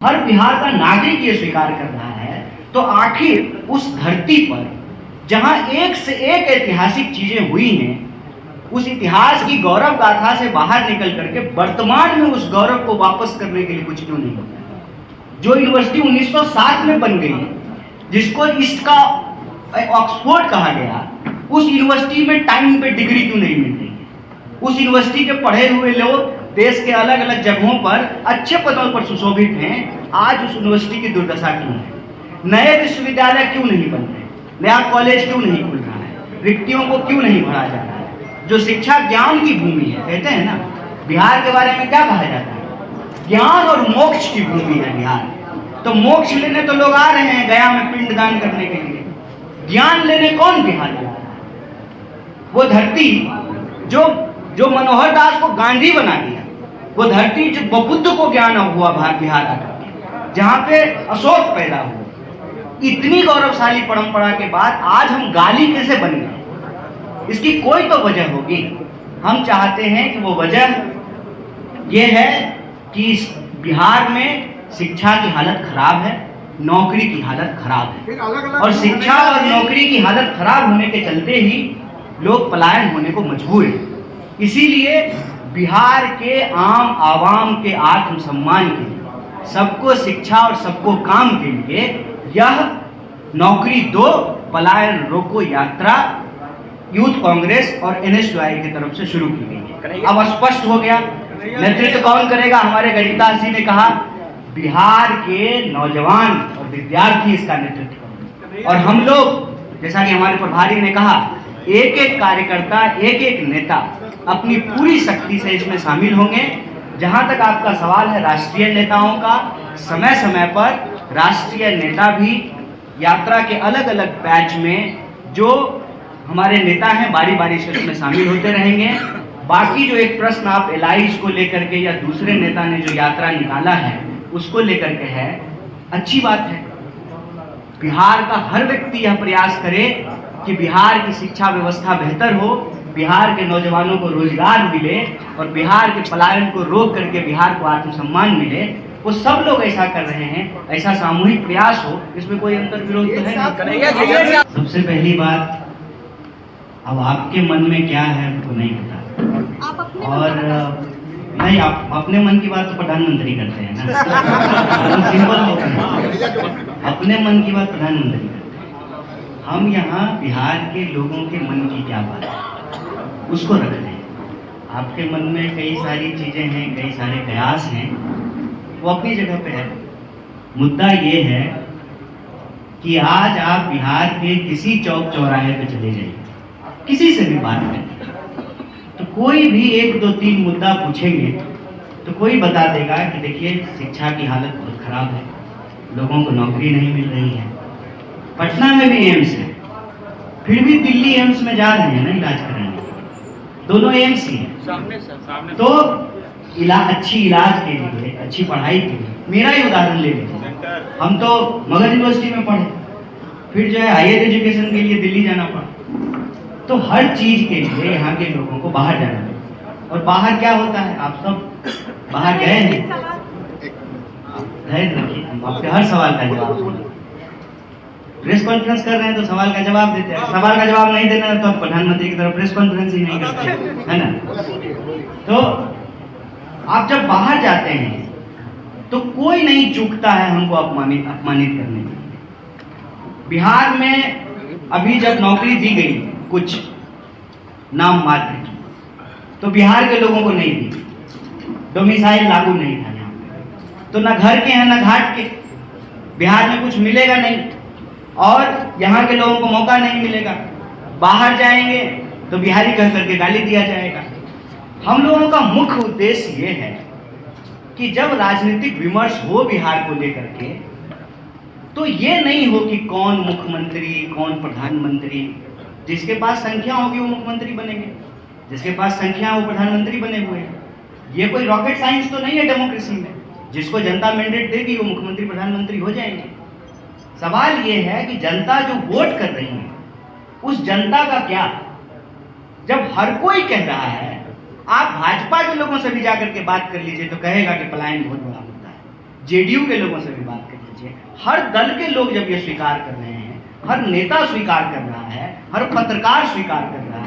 हर बिहार का नागरिक ये स्वीकार कर रहा है, तो आखिर उस धरती पर जहां एक से एक ऐतिहासिक चीजें हुई हैं, उस इतिहास की गौरव गाथा से बाहर निकल करके वर्तमान में उस गौरव को वापस करने के लिए कुछ क्यों नहीं होता? जो यूनिवर्सिटी 1907 में बन गई, जिसको ईस्ट का ऑक्सफोर्ड कहा गया, उस यूनिवर्सिटी में टाइम पे डिग्री क्यों नहीं मिल रही है? उस यूनिवर्सिटी के पढ़े हुए लोग देश के अलग अलग जगहों पर अच्छे पदों पर सुशोभित हैं। आज उस यूनिवर्सिटी की दुर्दशा क्यों है? नए विश्वविद्यालय क्यों नहीं बन रहे? नया कॉलेज क्यों नहीं खुल रहा है? रिक्तियों को क्यों नहीं भरा जा रहा है? जो शिक्षा ज्ञान की भूमि है, कहते हैं ना, बिहार के बारे में क्या कहा जाता है? ज्ञान और मोक्ष की भूमि है बिहार। तो मोक्ष लेने तो लोग आ रहे हैं गया में पिंडदान करने के लिए, ज्ञान लेने कौन बिहार में आ रहा है? वो धरती जो मनोहर दास को गांधी बना दिया, वो धरती जो बुद्ध को ज्ञान हुआ बिहार आकर, जहाँ पे अशोक पैदा हुआ, इतनी गौरवशाली परंपरा के बाद आज हम गाली कैसे बन गए? इसकी कोई तो वजह होगी। हम चाहते हैं कि वो वजह ये है कि बिहार में शिक्षा की हालत खराब है, नौकरी की हालत खराब है, और शिक्षा और नौकरी की हालत खराब होने के चलते ही लोग पलायन होने को मजबूर हैं। इसीलिए बिहार के आम आवाम के आत्मसम्मान के लिए, सबको शिक्षा और सबको काम के लिए यह नौकरी दो पलायन रोको यात्रा यूथ कांग्रेस और एनएसयूआई की तरफ से शुरू की गई है। अब स्पष्ट हो गया नेतृत्व कौन करेगा। हमारे गणितास जी ने कहा बिहार के नौजवान और विद्यार्थी इसका नेतृत्व करेंगे, और हम लोग, जैसा कि हमारे प्रभारी ने कहा, एक एक कार्यकर्ता, एक एक नेता अपनी पूरी शक्ति से इसमें शामिल होंगे। जहां तक आपका सवाल है राष्ट्रीय नेताओं का, समय समय पर राष्ट्रीय नेता भी यात्रा के अलग अलग बैच में जो हमारे नेता हैं बारी बारी से उसमें शामिल होते रहेंगे। बाकी जो एक प्रश्न आप एलाइज को लेकर के या दूसरे नेता ने जो यात्रा निकाला है उसको लेकर के है, अच्छी बात है। बिहार का हर व्यक्ति यह प्रयास करे कि बिहार की शिक्षा व्यवस्था बेहतर हो, बिहार के नौजवानों को रोजगार मिले और बिहार के पलायन को रोक करके बिहार को आत्मसम्मान मिले। वो सब लोग ऐसा कर रहे हैं, ऐसा सामूहिक प्रयास हो, इसमें कोई अंतर विरोध तो है नहीं। सबसे पहली बात, अब आपके मन में क्या है वो नहीं पता, और नहीं, आप अपने मन की बात तो प्रधानमंत्री करते हैं ना, सिंपल होता है, अपने मन की बात प्रधानमंत्री करते हैं। हम यहाँ बिहार के लोगों के मन की क्या बात है उसको रख रहे हैं। आपके मन में कई सारी चीजें हैं, कई सारे प्रयास हैं, वो अपनी जगह पे है। मुद्दा ये है कि आज आप बिहार के किसी चौक चौराहे पे चले जाइए, किसी से भी बात करें, तो कोई भी 1 2 3 मुद्दा पूछेंगे तो कोई बता देगा कि देखिए शिक्षा की हालत बहुत खराब है, लोगों को नौकरी नहीं मिल रही है। पटना में भी एम्स है, फिर भी दिल्ली एम्स में जा रहे हैं ना इलाज कराने, दोनों एम्स ही है। तो अच्छी इलाज के लिए, अच्छी पढ़ाई के लिए, मेरा ही उदाहरण ले लीजिए, हम तो मगध यूनिवर्सिटी में पढ़े, फिर जो है हायर एजुकेशन के लिए दिल्ली जाना पड़ा। तो हर चीज के लिए यहाँ के लोगों को बाहर जाना है। और बाहर क्या होता है, आप सब बाहर गए हैं, धैर्य रखिए, आपके हर सवाल का जवाब, प्रेस कॉन्फ्रेंस कर रहे हैं तो सवाल का जवाब देते हैं, सवाल का जवाब नहीं देना तो आप प्रधानमंत्री की तरफ प्रेस कॉन्फ्रेंस ही नहीं करते, है ना। तो आप जब बाहर जाते हैं तो कोई नहीं चूकता है हमको अपमानित करने के लिए। बिहार में अभी जब नौकरी दी गई कुछ नाम मात्र की, तो बिहार के लोगों को नहीं दी, डोमिसाइल लागू नहीं था यहाँ, तो ना घर के हैं ना घाट के, बिहार में कुछ मिलेगा नहीं और यहाँ के लोगों को मौका नहीं मिलेगा। बाहर जाएंगे तो बिहारी कह करके गाली दिया जाएगा। हम लोगों का मुख्य उद्देश्य ये है कि जब राजनीतिक विमर्श हो बिहार को लेकर के, तो ये नहीं हो कि कौन मुख्यमंत्री कौन प्रधानमंत्री, जिसके पास संख्या होगी वो मुख्यमंत्री बनेंगे, जिसके पास संख्या वो प्रधानमंत्री बने हुए हैं। ये कोई रॉकेट साइंस तो नहीं है डेमोक्रेसी में, जिसको जनता मैंडेट देगी वो मुख्यमंत्री प्रधानमंत्री हो जाएंगे। सवाल ये है कि जनता जो वोट कर रही है उस जनता का क्या। जब हर कोई कह रहा है, आप भाजपा के लोगों से भी जाकर के बात कर लीजिए तो कहेगा कि पलायन बहुत बड़ा मुद्दा है, जेडीयू के लोगों से भी बात कर लीजिए, हर दल के लोग जब ये स्वीकार कर रहे हैं, हर नेता स्वीकार कर रहा है, हर पत्रकार स्वीकार कर रहा